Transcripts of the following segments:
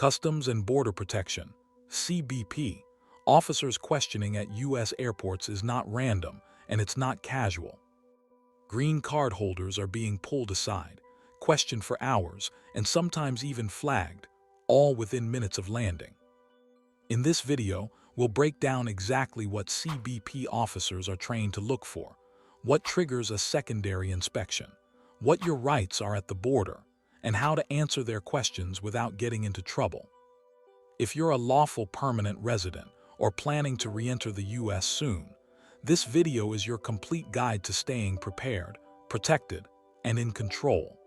Customs and Border Protection, CBP, officers questioning at U.S. airports is not random and it's not casual. Green card holders are being pulled aside, questioned for hours, and sometimes even flagged, all within minutes of landing. In this video, we'll break down exactly what CBP officers are trained to look for, what triggers a secondary inspection, what your rights are at the border, and how to answer their questions without getting into trouble. If you're a lawful permanent resident or planning to re-enter the U.S. soon, this video is your complete guide to staying prepared, protected, and in control.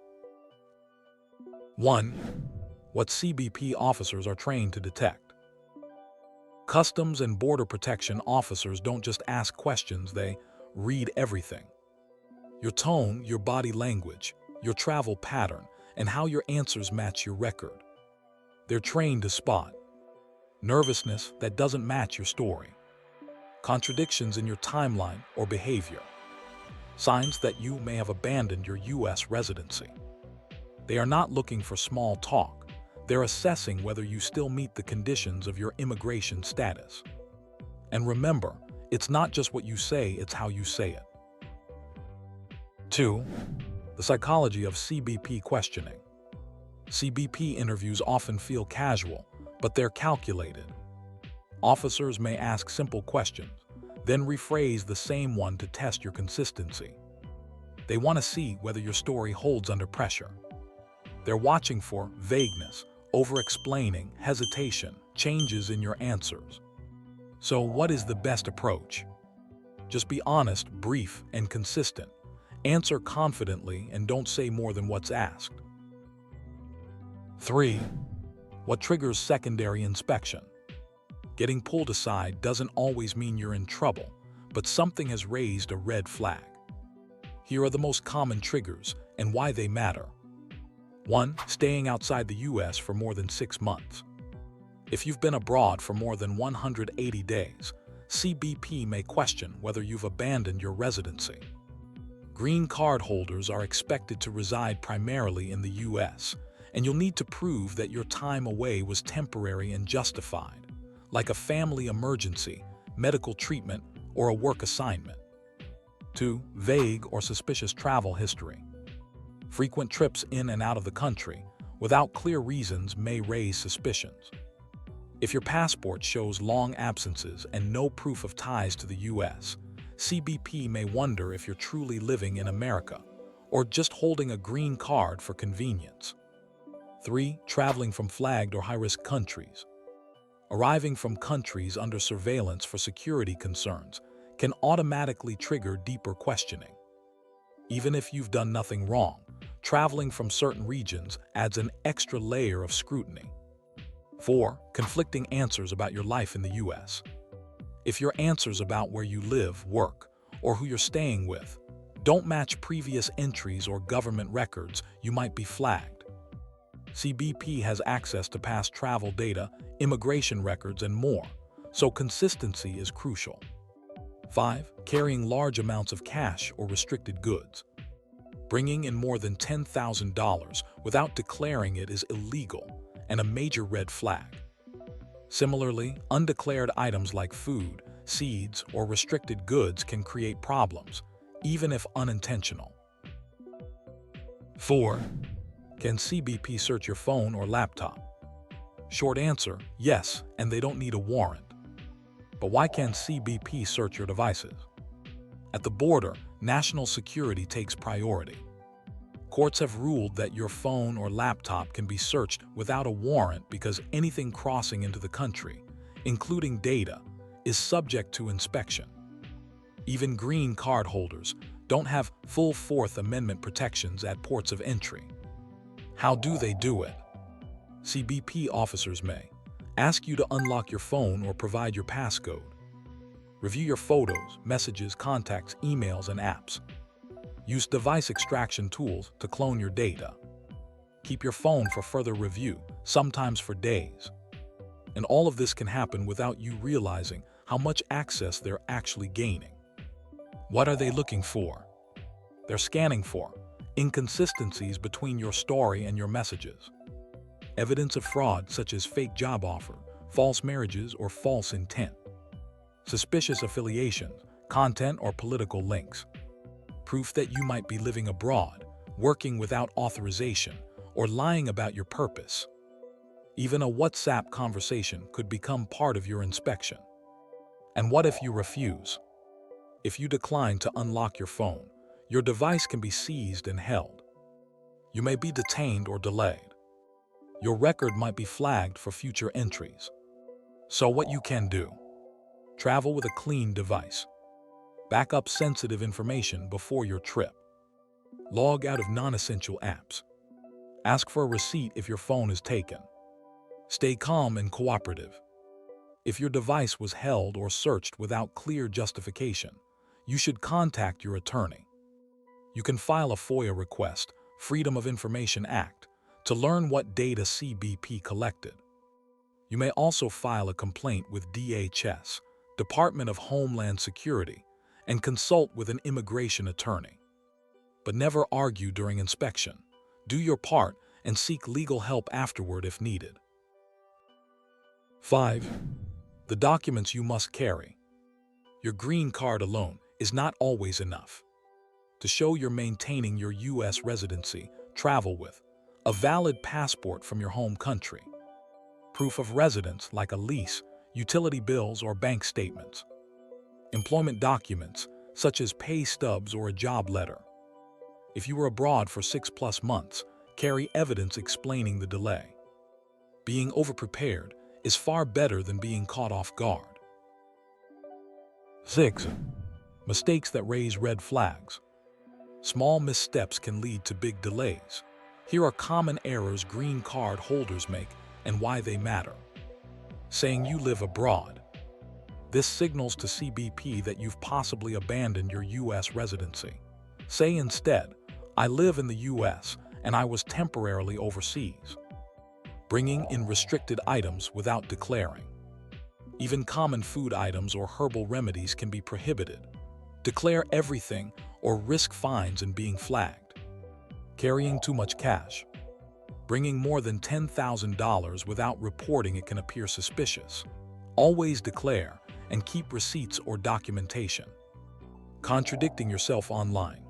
1. What CBP officers are trained to detect. Customs and Border Protection officers don't just ask questions, they read everything. Your tone, your body language, your travel pattern, and how your answers match your record. They're trained to spot nervousness that doesn't match your story, contradictions in your timeline or behavior, signs that you may have abandoned your U.S. residency. They are not looking for small talk. They're assessing whether you still meet the conditions of your immigration status. And remember, it's not just what you say, it's how you say it. 2. The Psychology of CBP Questioning. CBP interviews often feel casual, but they're calculated. Officers may ask simple questions, then rephrase the same one to test your consistency. They want to see whether your story holds under pressure. They're watching for vagueness, over-explaining, hesitation, changes in your answers. So what is the best approach? Just be honest, brief, and consistent. Answer confidently and don't say more than what's asked. 3. What triggers secondary inspection? Getting pulled aside doesn't always mean you're in trouble, but something has raised a red flag. Here are the most common triggers and why they matter. 1. Staying outside the U.S. for more than 6 months. If you've been abroad for more than 180 days, CBP may question whether you've abandoned your residency. Green card holders are expected to reside primarily in the U.S., and you'll need to prove that your time away was temporary and justified, like a family emergency, medical treatment, or a work assignment. 2. Vague or suspicious travel history. Frequent trips in and out of the country, without clear reasons, may raise suspicions. If your passport shows long absences and no proof of ties to the U.S., CBP may wonder if you're truly living in America or just holding a green card for convenience. 3. Traveling from flagged or high-risk countries. Arriving from countries under surveillance for security concerns can automatically trigger deeper questioning. Even if you've done nothing wrong, traveling from certain regions adds an extra layer of scrutiny. 4. Conflicting answers about your life in the U.S. If your answers about where you live, work, or who you're staying with don't match previous entries or government records, you might be flagged. CBP has access to past travel data, immigration records, and more, so consistency is crucial. 5. Carrying large amounts of cash or restricted goods. Bringing in more than $10,000 without declaring it is illegal and a major red flag. Similarly, undeclared items like food, seeds, or restricted goods can create problems, even if unintentional. 4. Can CBP search your phone or laptop? Short answer, yes, and they don't need a warrant. But why can't CBP search your devices? At the border, national security takes priority. Courts have ruled that your phone or laptop can be searched without a warrant because anything crossing into the country, including data, is subject to inspection. Even green card holders don't have full Fourth Amendment protections at ports of entry. How do they do it? CBP officers may ask you to unlock your phone or provide your passcode. Review your photos, messages, contacts, emails, and apps. Use device extraction tools to clone your data. Keep your phone for further review, sometimes for days. And all of this can happen without you realizing how much access they're actually gaining. What are they looking for? They're scanning for inconsistencies between your story and your messages. Evidence of fraud such as fake job offer, false marriages, or false intent. Suspicious affiliations, content or political links. Proof that you might be living abroad, working without authorization, or lying about your purpose. Even a WhatsApp conversation could become part of your inspection. And what if you refuse? If you decline to unlock your phone, your device can be seized and held. You may be detained or delayed. Your record might be flagged for future entries. So what you can do? Travel with a clean device. Back up sensitive information before your trip. Log out of non-essential apps. Ask for a receipt if your phone is taken. Stay calm and cooperative. If your device was held or searched without clear justification, you should contact your attorney. You can file a FOIA request, Freedom of Information Act, to learn what data CBP collected. You may also file a complaint with DHS, Department of Homeland Security, and consult with an immigration attorney. But never argue during inspection. Do your part and seek legal help afterward if needed. 5. The documents you must carry. Your green card alone is not always enough. To show you're maintaining your U.S. residency, travel with a valid passport from your home country, proof of residence like a lease, utility bills, or bank statements, employment documents such as pay stubs or a job letter. If you were abroad for 6+ months, carry evidence explaining the delay. Being overprepared is far better than being caught off guard. 6. Mistakes that raise red flags. Small missteps can lead to big delays. Here are common errors green card holders make and why they matter. Saying you live abroad. This signals to CBP that you've possibly abandoned your U.S. residency. Say instead, I live in the U.S. and I was temporarily overseas. Bringing in restricted items without declaring. Even common food items or herbal remedies can be prohibited. Declare everything or risk fines and being flagged. Carrying too much cash. Bringing more than $10,000 without reporting it can appear suspicious. Always declare and keep receipts or documentation. Contradicting yourself online.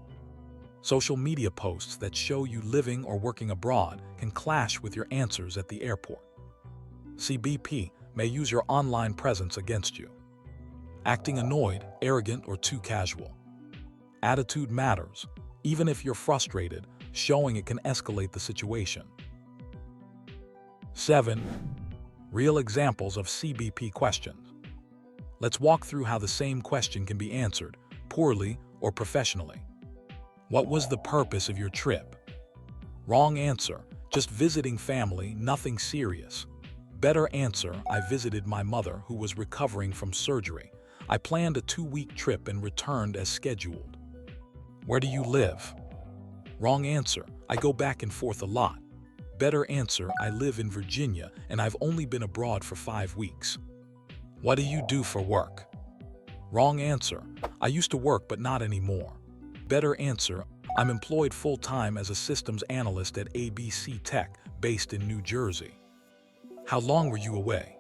Social media posts that show you living or working abroad can clash with your answers at the airport. CBP may use your online presence against you. Acting annoyed, arrogant, or too casual. Attitude matters. Even if you're frustrated, showing it can escalate the situation. 7. Real examples of CBP questions. Let's walk through how the same question can be answered, poorly or professionally. What was the purpose of your trip? Wrong answer, just visiting family, nothing serious. Better answer, I visited my mother who was recovering from surgery. I planned a 2-week trip and returned as scheduled. Where do you live? Wrong answer, I go back and forth a lot. Better answer, I live in Virginia and I've only been abroad for 5 weeks. What do you do for work? Wrong answer, I used to work but not anymore. Better answer, I'm employed full-time as a systems analyst at ABC Tech, based in New Jersey. How long were you away?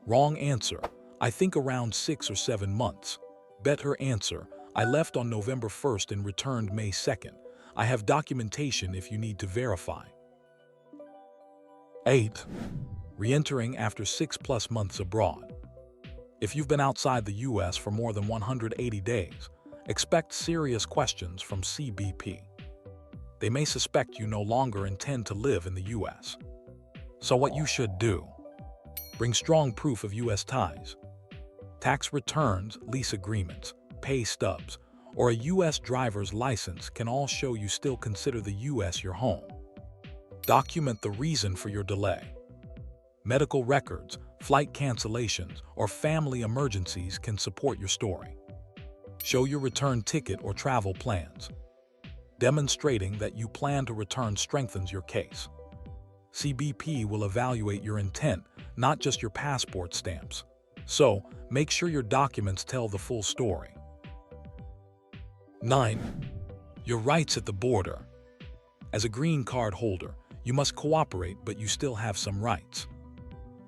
Wrong answer, I think around 6 or 7 months. Better answer, I left on November 1st and returned May 2nd. I have documentation if you need to verify. 8. Reentering after 6+ months abroad. If you've been outside the U.S. for more than 180 days, expect serious questions from CBP. They may suspect you no longer intend to live in the U.S. So what you should do? Bring strong proof of U.S. ties. Tax returns, lease agreements, pay stubs, or a U.S. driver's license can all show you still consider the U.S. your home. Document the reason for your delay. Medical records, flight cancellations, or family emergencies can support your story. Show your return ticket or travel plans. Demonstrating that you plan to return strengthens your case. CBP will evaluate your intent, not just your passport stamps. So, make sure your documents tell the full story. 9. Your rights at the border. As a green card holder, You must cooperate, but you still have some rights.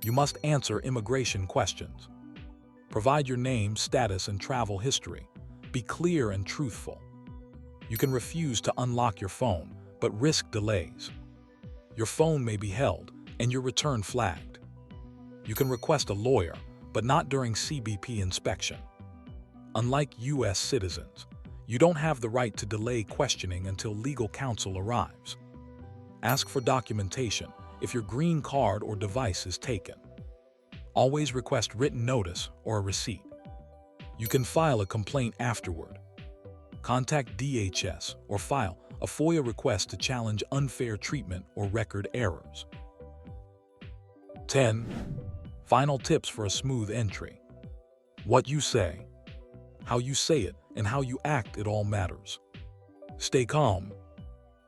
You must answer immigration questions. Provide your name, status, and travel history. Be clear and truthful. You can refuse to unlock your phone, but risk delays. Your phone may be held and your return flagged. You can request a lawyer, but not during CBP inspection. Unlike U.S. citizens, you don't have the right to delay questioning until legal counsel arrives. Ask for documentation if your green card or device is taken. Always request written notice or a receipt. You can file a complaint afterward. Contact DHS or file a FOIA request to challenge unfair treatment or record errors. 10. Final tips for a smooth entry. What you say, how you say it, and how you act, it all matters. Stay calm.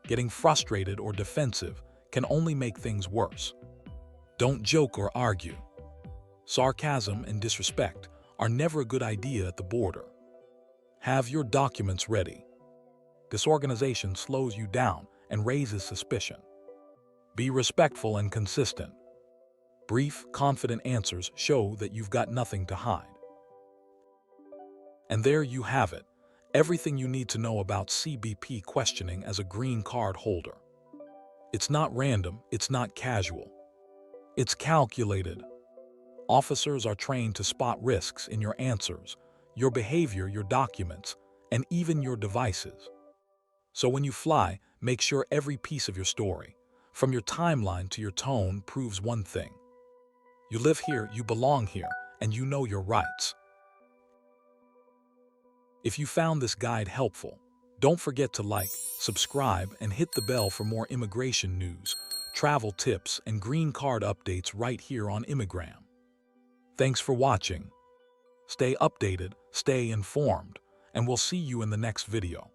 Getting frustrated or defensive can only make things worse. Don't joke or argue. Sarcasm and disrespect are never a good idea at the border. Have your documents ready. Disorganization slows you down and raises suspicion. Be respectful and consistent. Brief, confident answers show that you've got nothing to hide. And there you have it, everything you need to know about CBP questioning as a green card holder. It's not random, it's not casual. It's calculated. Officers are trained to spot risks in your answers, your behavior, your documents, and even your devices. So when you fly, make sure every piece of your story, from your timeline to your tone, proves one thing. You live here, you belong here, and you know your rights. If you found this guide helpful, don't forget to like, subscribe, and hit the bell for more immigration news, travel tips, and green card updates right here on Immigram. Thanks for watching. Stay updated, stay informed, and we'll see you in the next video.